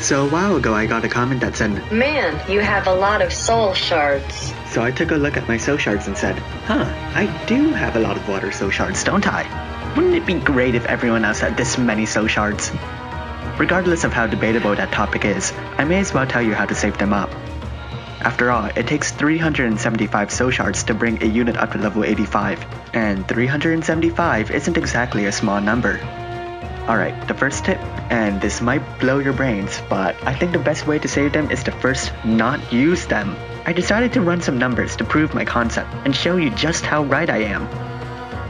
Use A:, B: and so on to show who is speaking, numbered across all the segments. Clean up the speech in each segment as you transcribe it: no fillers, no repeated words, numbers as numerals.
A: So a while ago I got a comment that said,
B: "Man, you have a lot of soul shards."
A: So I took a look at my soul shards and said, I do have a lot of water soul shards, don't I? Wouldn't it be great if everyone else had this many soul shards? Regardless of how debatable that topic is, I may as well tell you how to save them up. After all, it takes 375 soul shards to bring a unit up to level 85, and 375 isn't exactly a small number. Alright, the first tip, and this might blow your brains, but I think the best way to save them is to first not use them. I decided to run some numbers to prove my concept and show you just how right I am.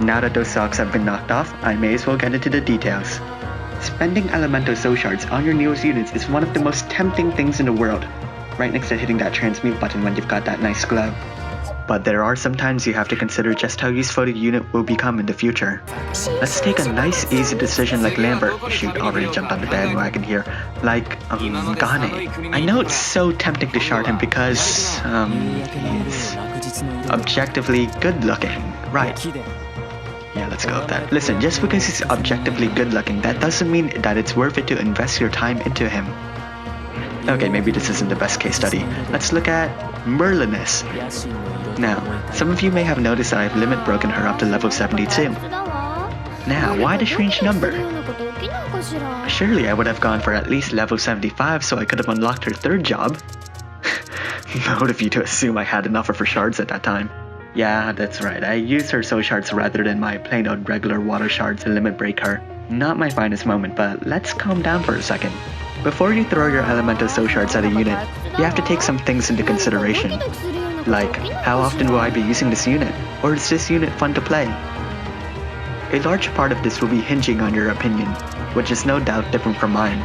A: Now that those socks have been knocked off, I may as well get into the details. Spending elemental soul shards on your newest units is one of the most tempting things in the world, right next to hitting that transmute button when you've got that nice glow. But there are some times you have to consider just how useful the unit will become in the future. Let's take a nice easy decision like Lambert, shoot, already jumped on the bandwagon here, like Gane. I know it's so tempting to shard him because, he's objectively good looking, right? Yeah, let's go with that. Listen, just because he's objectively good looking, that doesn't mean that it's worth it to invest your time into him. Okay, maybe this isn't the best case study. Let's look at Merliness. Now, some of you may have noticed that I've limit broken her up to level 72. Now, why the strange number? Surely I would have gone for at least level 75 so I could have unlocked her third job. Bold of you to assume I had enough of her shards at that time. Yeah, that's right, I used her soul shards rather than my plain old regular water shards to limit break her. Not my finest moment, but let's calm down for a second. Before you throw your elemental soul shards at a unit, you have to take some things into consideration. Like, how often will I be using this unit? Or is this unit fun to play? A large part of this will be hinging on your opinion, which is no doubt different from mine.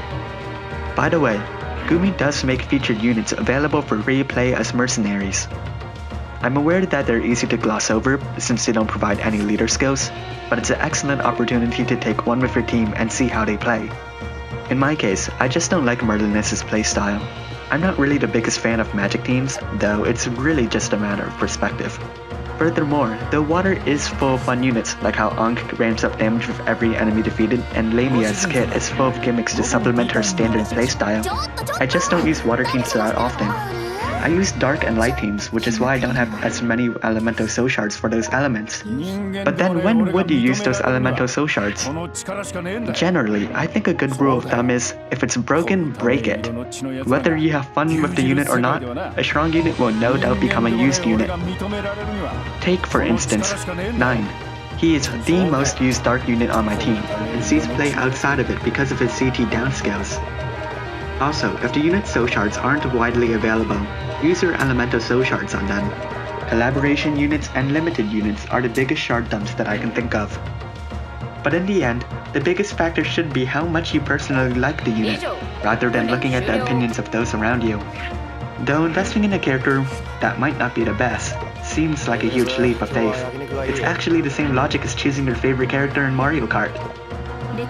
A: By the way, Gumi does make featured units available for free play as mercenaries. I'm aware that they're easy to gloss over since they don't provide any leader skills, but it's an excellent opportunity to take one with your team and see how they play. In my case, I just don't like Merliness' playstyle. I'm not really the biggest fan of magic teams, though it's really just a matter of perspective. Furthermore, though water is full of fun units like how Ankh ramps up damage with every enemy defeated and Lamia's kit is full of gimmicks to supplement her standard playstyle, I just don't use water teams that often. I use dark and light teams, which is why I don't have as many elemental soul shards for those elements. But then when would you use those elemental soul shards? Generally, I think a good rule of thumb is, if it's broken, break it. Whether you have fun with the unit or not, a strong unit will no doubt become a used unit. Take for instance, 9. He is the most used dark unit on my team, and sees play outside of it because of his CT down skills. Also, if the unit's soul shards aren't widely available, use your elemental soul shards on them. Collaboration units and limited units are the biggest shard dumps that I can think of. But in the end, the biggest factor should be how much you personally like the unit, rather than looking at the opinions of those around you. Though investing in a character that might not be the best seems like a huge leap of faith, it's actually the same logic as choosing your favorite character in Mario Kart.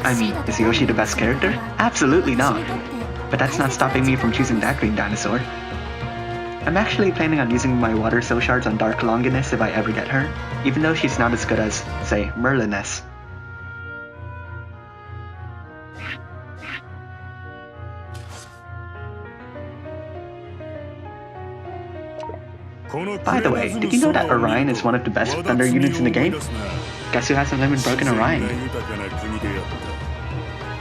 A: I mean, is Yoshi the best character? Absolutely not. But that's not stopping me from choosing that green dinosaur. I'm actually planning on using my water soul shards on Dark Longinus if I ever get her, even though she's not as good as, say, Merliness. By the way, did you know that Orion is one of the best thunder units in the game? Guess who hasn't limit broken Orion?